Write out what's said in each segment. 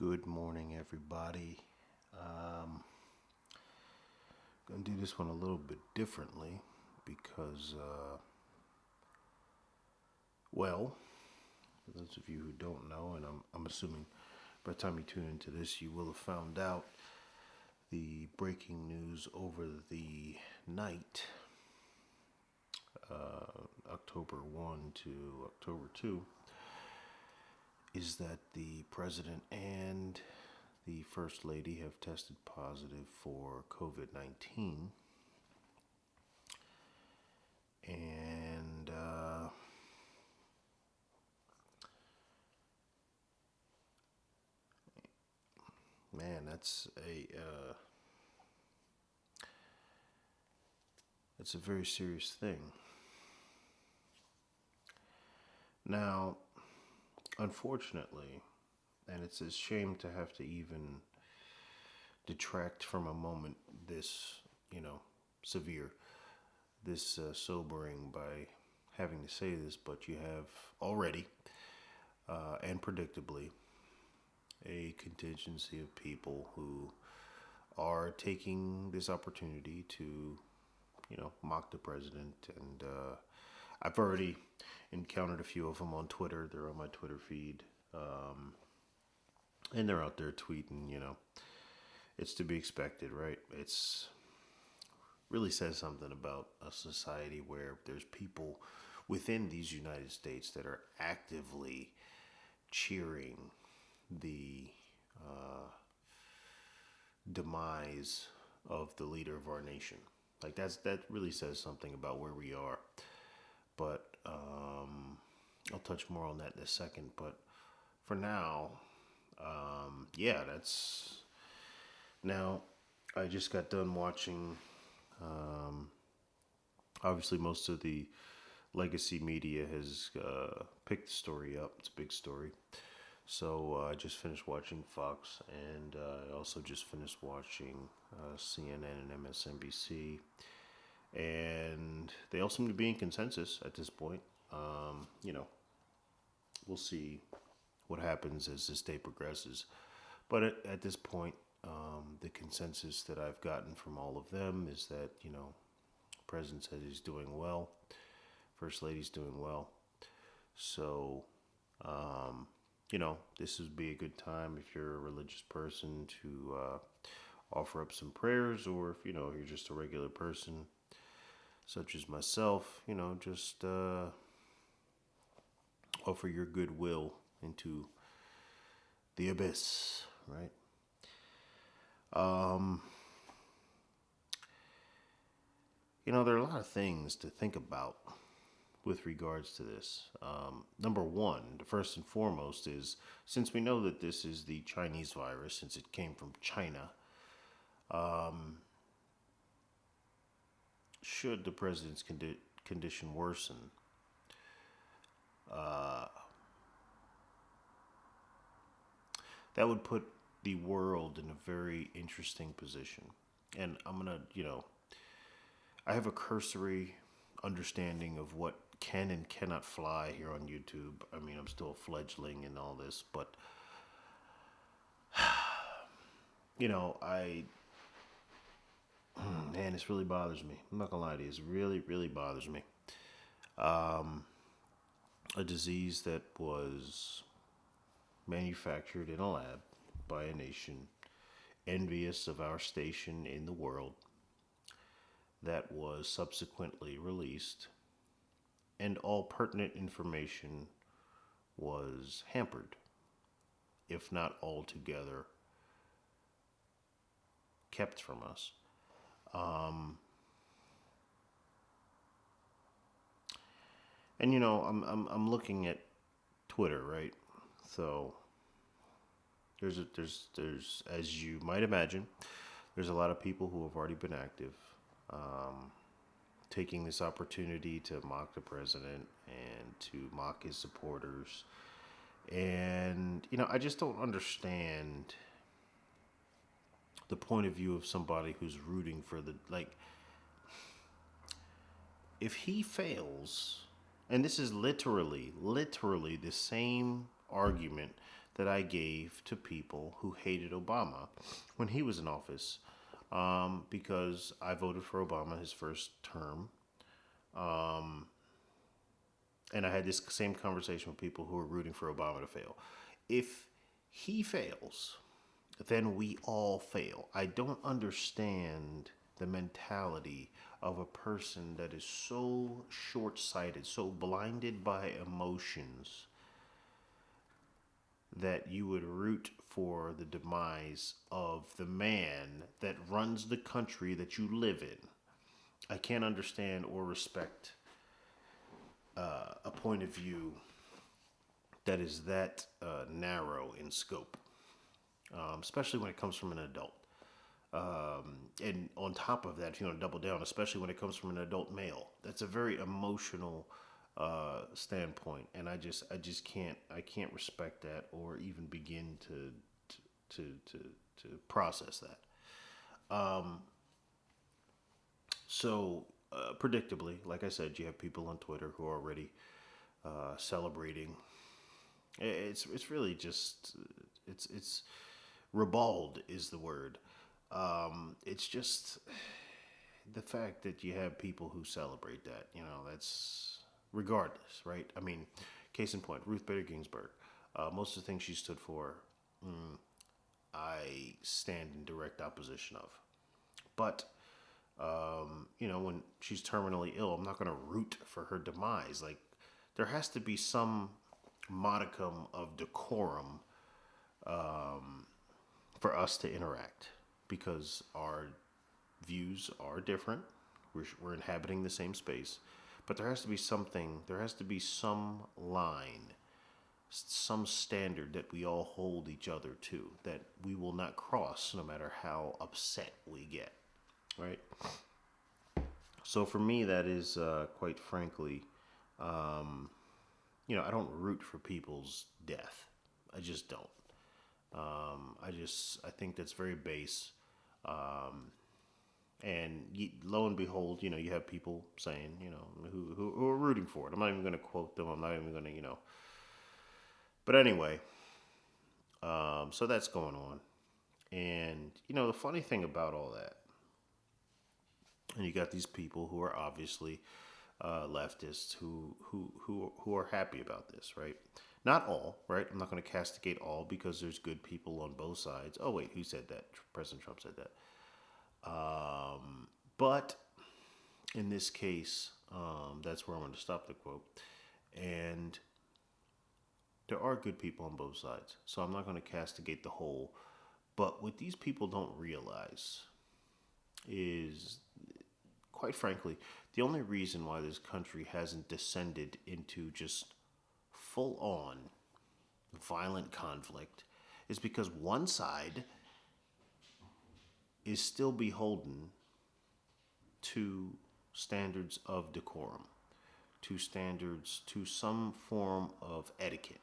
Good morning, everybody. Um, Gonna do this one a little bit differently because, well, for those of you who don't know, and I'm assuming by the time you tune into this, you will have found out the breaking news over the night, October 1 to October 2, is that the president and the first lady have tested positive for COVID 19. And man, that's a very serious thing. Now, unfortunately, and it's a shame to have to even detract from a moment this, severe, this sobering by having to say this, but you have already, and predictably, a contingency of people who are taking this opportunity to, mock the president. And I've already encountered a few of them on Twitter. They're on my Twitter feed. And they're out there tweeting, it's to be expected, right? It's really says something about a society where there's people within these United States that are actively cheering the demise of the leader of our nation. Like that really says something about where we are. But I'll touch more on that in a second. But for now, yeah, that's now. I just got done watching. Obviously, most of the legacy media has picked the story up. It's a big story. So I just finished watching Fox, and I also just finished watching CNN and MSNBC, and they all seem to be in consensus at this point. We'll see what happens as this day progresses, but at this point, the consensus that I've gotten from all of them is that President says he's doing well, First Lady's doing well, so. This would be a good time if you're a religious person to offer up some prayers, or if you're just a regular person, such as myself, just offer your goodwill into the abyss, right? Um, there are a lot of things to think about with regards to this. Number one, the first and foremost is, since we know that this is the Chinese virus, since it came from China, should the president's condition worsen, that would put the world in a very interesting position. And I'm going to, I have a cursory understanding of what can and cannot fly here on YouTube. I mean, I'm still a fledgling in all this, but I man, this really bothers me. I'm not gonna lie to you, this really, really bothers me. A disease that was manufactured in a lab by a nation envious of our station in the world, that was subsequently released, and all pertinent information was hampered, if not altogether kept from us. And I'm looking at Twitter, right? So there's as you might imagine, there's a lot of people who have already been active, taking this opportunity to mock the president and to mock his supporters. And I just don't understand the point of view of somebody who's rooting for the, like, if he fails, and this is literally the same argument that I gave to people who hated Obama when he was in office, because I voted for Obama his first term. Um, and I had this same conversation with people who were rooting for Obama to fail. If he fails, then we all fail. I don't understand the mentality of a person that is so short sighted, so blinded by emotions, that you would root for the demise of the man that runs the country that you live in. I can't understand or respect a point of view that is that narrow in scope, especially when it comes from an adult. And on top of that, if you want to double down, especially when it comes from an adult male, that's a very emotional standpoint, and I just can't respect that or even begin to process that. So, predictably, like I said, you have people on Twitter who are already celebrating. It's really just it's ribald is the word. It's just the fact that you have people who celebrate that. That's regardless, right? I mean, case in point, Ruth Bader Ginsburg. Most of the things she stood for, I stand in direct opposition of. But when she's terminally ill, I'm not going to root for her demise. Like, there has to be some modicum of decorum for us to interact, because our views are different. We're inhabiting the same space, but there has to be something. There has to be some line, some standard that we all hold each other to, that we will not cross, no matter how upset we get. Right. So for me, that is quite frankly, I don't root for people's death. I just don't. I think that's very base. And lo and behold, you have people saying, who are rooting for it. I'm not even going to quote them. I'm not even going to. But anyway, so that's going on. And, the funny thing about all that, and you got these people who are obviously leftists who are happy about this, right? Not all, right? I'm not going to castigate all, because there's good people on both sides. Oh wait, who said that? President Trump said that. But in this case, that's where I'm going to stop the quote. And there are good people on both sides, so I'm not going to castigate the whole. But what these people don't realize is, quite frankly, the only reason why this country hasn't descended into just full on violent conflict is because one side is still beholden to standards of decorum, to standards, to some form of etiquette.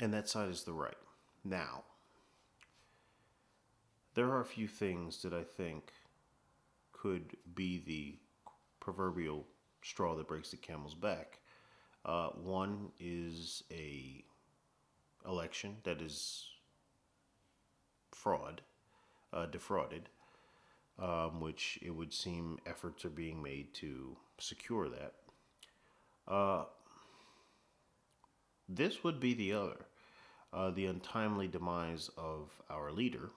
And that side is the right. Now, there are a few things that I think could be the proverbial straw that breaks the camel's back. One is a election that is defrauded, which it would seem efforts are being made to secure that. This would be the other, the untimely demise of our leader,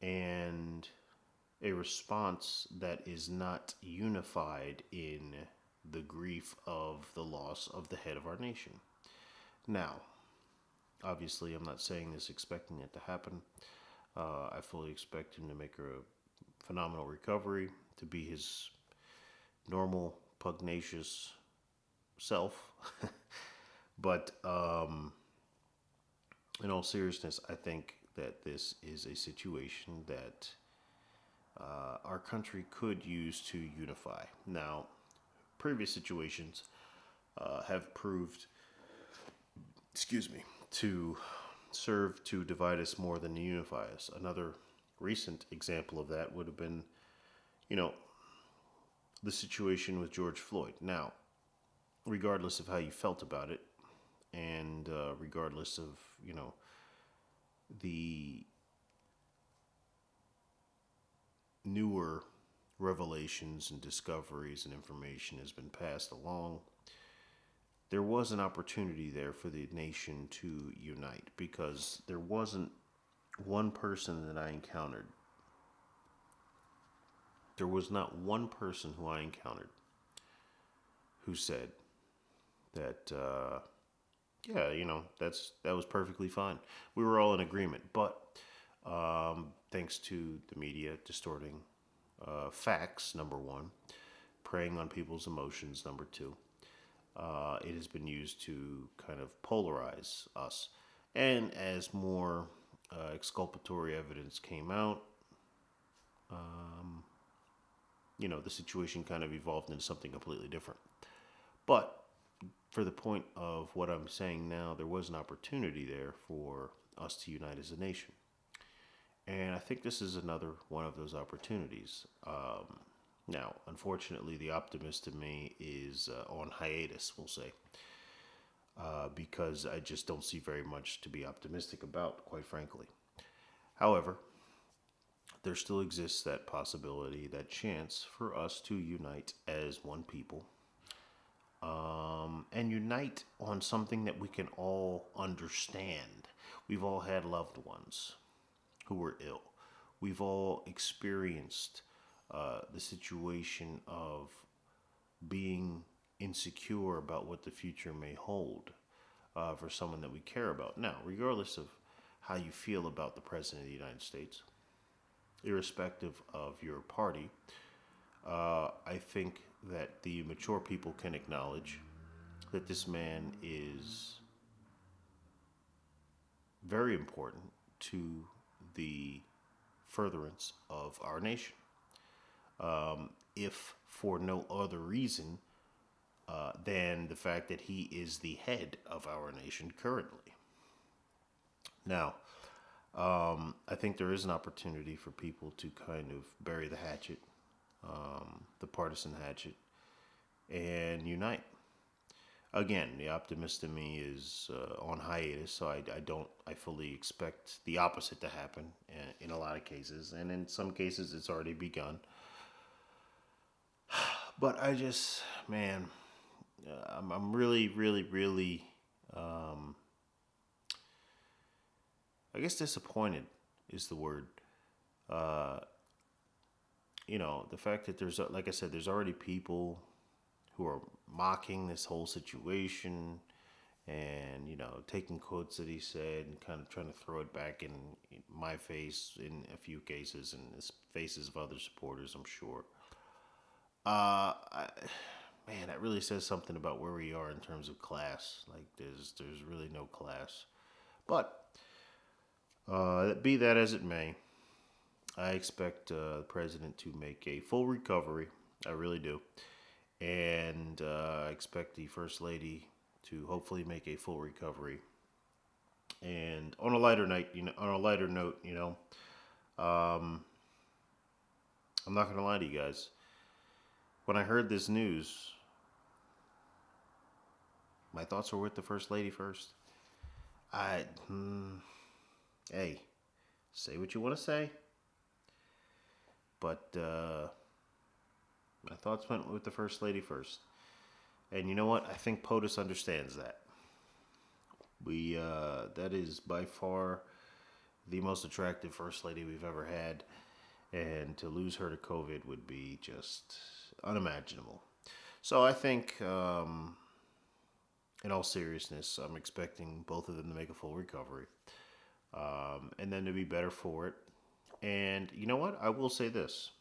and a response that is not unified in the grief of the loss of the head of our nation. Now, obviously, I'm not saying this expecting it to happen. I fully expect him to make a phenomenal recovery, to be his normal, pugnacious self. But in all seriousness, I think that this is a situation that our country could use to unify. Now, previous situations have proved, to serve to divide us more than to unify us. Another recent example of that would have been, the situation with George Floyd. Now, regardless of how you felt about it, and regardless of the newer revelations and discoveries and information has been passed along, there was an opportunity there for the nation to unite because there wasn't one person that I encountered. There was not one person who I encountered who said that, yeah, that was perfectly fine. We were all in agreement, but thanks to the media distorting facts, number one, preying on people's emotions, number two, it has been used to kind of polarize us. And as more exculpatory evidence came out, the situation kind of evolved into something completely different. But for the point of what I'm saying now, there was an opportunity there for us to unite as a nation. And I think this is another one of those opportunities. Now, unfortunately, the optimist in me is on hiatus, we'll say, because I just don't see very much to be optimistic about, quite frankly. However, there still exists that possibility, that chance for us to unite as one people, and unite on something that we can all understand. We've all had loved ones who were ill. We've all experienced the situation of being insecure about what the future may hold for someone that we care about. Now, regardless of how you feel about the President of the United States, irrespective of your party, I think that the mature people can acknowledge that this man is very important to the furtherance of our nation. If for no other reason than the fact that he is the head of our nation currently. Now, I think there is an opportunity for people to kind of bury the hatchet, the partisan hatchet, and unite. Again, the optimist in me is on hiatus, so I fully expect the opposite to happen in a lot of cases, and in some cases it's already begun. But man, I'm really, really, really, I guess disappointed is the word. Uh, the fact that there's, like I said, there's already people who are mocking this whole situation and, taking quotes that he said and kind of trying to throw it back in my face in a few cases and the faces of other supporters, I'm sure. I, man, that really says something about where we are in terms of class. Like, there's really no class. But be that as it may, I expect the president to make a full recovery. I really do, and I expect the first lady to hopefully make a full recovery. And on a lighter note, um, I'm not gonna lie to you guys. When I heard this news, my thoughts were with the first lady first. I, hey, say what you want to say, but my thoughts went with the first lady first. And you know what? I think POTUS understands that. That is by far the most attractive first lady we've ever had, and to lose her to COVID would be just unimaginable. So I think, in all seriousness, I'm expecting both of them to make a full recovery, and then to be better for it. And you know what? I will say this: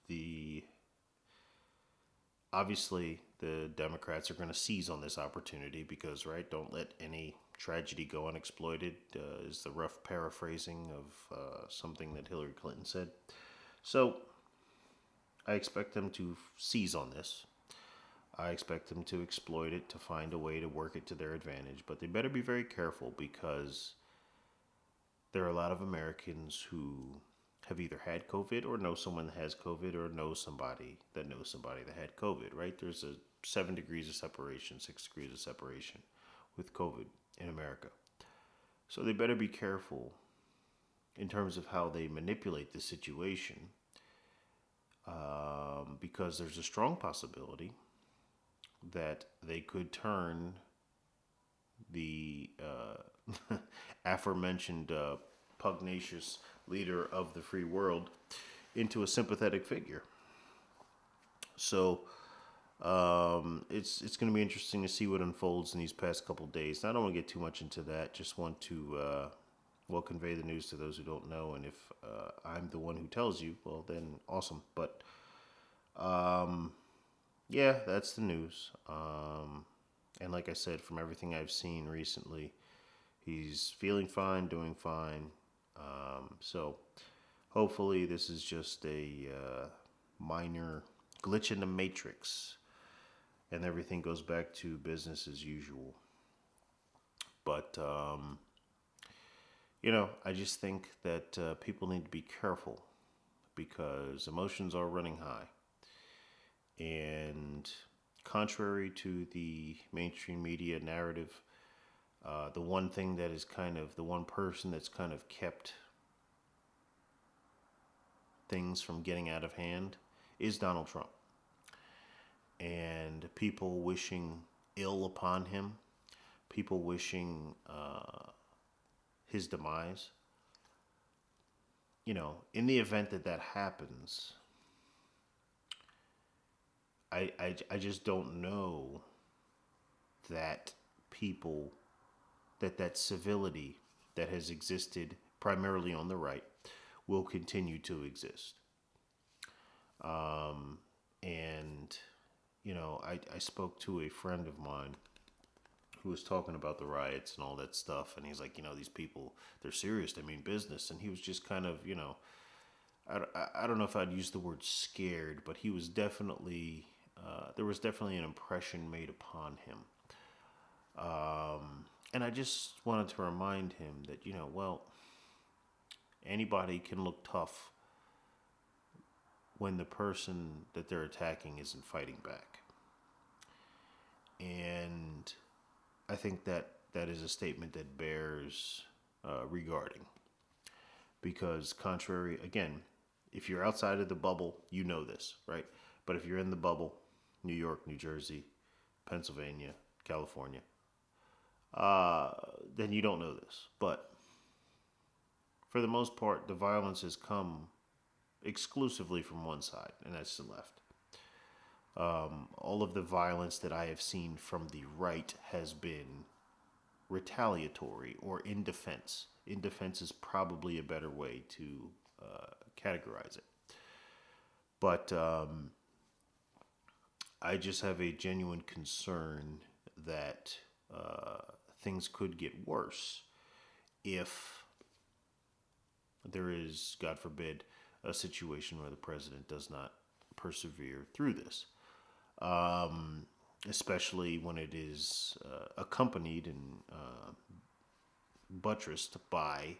the obviously the Democrats are going to seize on this opportunity because, right, don't let any tragedy go unexploited is the rough paraphrasing of something that Hillary Clinton said. So I expect them to seize on this. I expect them to exploit it, to find a way to work it to their advantage. But they better be very careful because there are a lot of Americans who have either had COVID or know someone that has COVID or know somebody that knows somebody that had COVID, right? There's a 7 degrees of separation, 6 degrees of separation with COVID in America. So they better be careful in terms of how they manipulate the situation, because there's a strong possibility that they could turn the aforementioned pugnacious leader of the free world into a sympathetic figure. So it's going to be interesting to see what unfolds in these past couple days. I don't want to get too much into that. Just want to convey the news to those who don't know. And if I'm the one who tells you, well, then awesome. But yeah, that's the news. And like I said, from everything I've seen recently, he's feeling fine, doing fine. So hopefully this is just a minor glitch in the matrix and everything goes back to business as usual. But, I just think that people need to be careful because emotions are running high. And contrary to the mainstream media narrative, the one thing that is the one person that's kind of kept things from getting out of hand is Donald Trump. And people wishing ill upon him, people wishing his demise. In the event that that happens, I just don't know that people, that civility that has existed primarily on the right will continue to exist. And, I spoke to a friend of mine who was talking about the riots and all that stuff. And he's like, these people, they're serious. They mean business. And he was just kind of, I don't know if I'd use the word scared, but he was definitely, there was definitely an impression made upon him. And I just wanted to remind him that, anybody can look tough when the person that they're attacking isn't fighting back. And I think that is a statement that bears regarding. Because contrary, again, if you're outside of the bubble, you know this, right? But if you're in the bubble, New York, New Jersey, Pennsylvania, California, then you don't know this. But for the most part, the violence has come exclusively from one side, and that's the left. All of the violence that I have seen from the right has been retaliatory or in defense. In defense is probably a better way to categorize it. But I just have a genuine concern that things could get worse if there is, God forbid, a situation where the president does not persevere through this. Especially when it is accompanied and buttressed by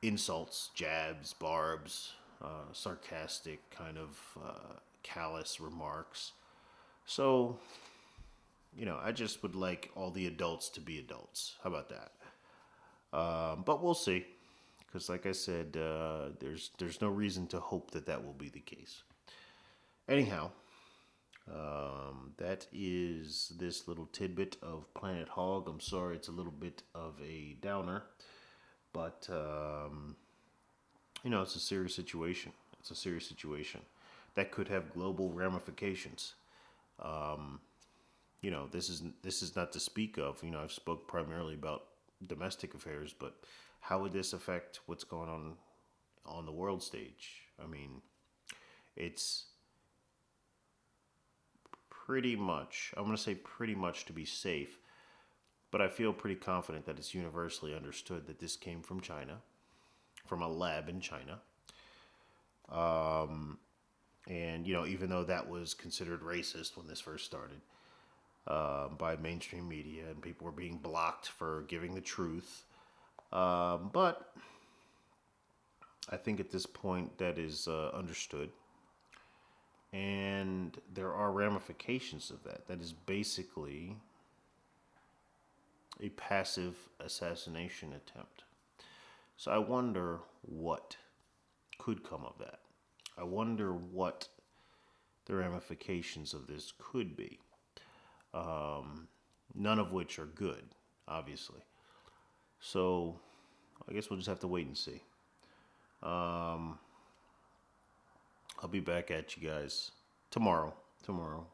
insults, jabs, barbs, sarcastic kind of callous remarks. So, I just would like all the adults to be adults. How about that? But we'll see. Because like I said, there's no reason to hope that will be the case. Anyhow, that is this little tidbit of Planet Hog. I'm sorry it's a little bit of a downer, but it's a serious situation. It's a serious situation that could have global ramifications. This is not to speak of. I've spoke primarily about domestic affairs, but how would this affect what's going on the world stage? I mean, it's pretty much, I'm going to say pretty much to be safe, but I feel pretty confident that it's universally understood that this came from China, from a lab in China. And, even though that was considered racist when this first started by mainstream media and people were being blocked for giving the truth. But I think at this point that is understood. And there are ramifications of that. That is basically a passive assassination attempt. So I wonder what could come of that. I wonder what the ramifications of this could be. None of which are good, obviously. So I guess we'll just have to wait and see. I'll be back at you guys tomorrow. Tomorrow.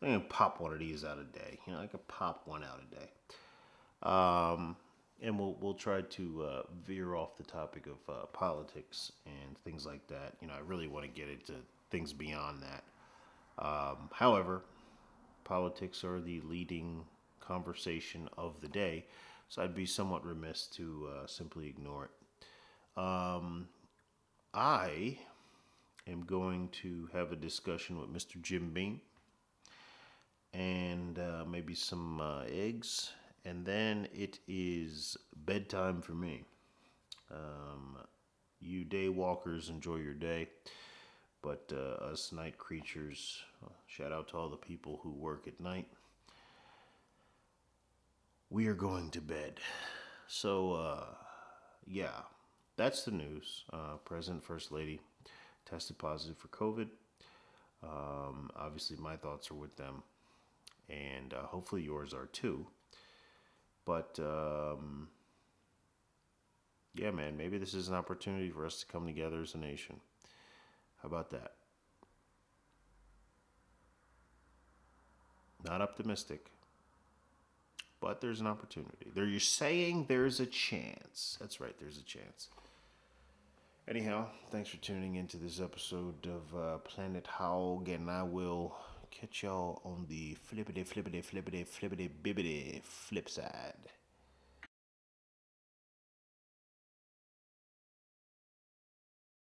I'm gonna pop one of these out a day. I could pop one out a day. And we'll try to veer off the topic of politics and things like that. I really want to get into things beyond that. However, politics are the leading conversation of the day, so I'd be somewhat remiss to simply ignore it. I am going to have a discussion with Mr. Jim Beam and maybe some eggs, and then it is bedtime for me. You day walkers, enjoy your day, but us night creatures, shout out to all the people who work at night. We are going to bed. So, yeah, that's the news. President, First Lady tested positive for COVID. Obviously, my thoughts are with them, and hopefully yours are too. But yeah, man, maybe this is an opportunity for us to come together as a nation. How about that? Not optimistic, but there's an opportunity. There, you're saying there's a chance. That's right, there's a chance. Anyhow, thanks for tuning into this episode of Planet Hog, and I will catch y'all on the flippity, flippity, flippity, flippity, bibbity flip side.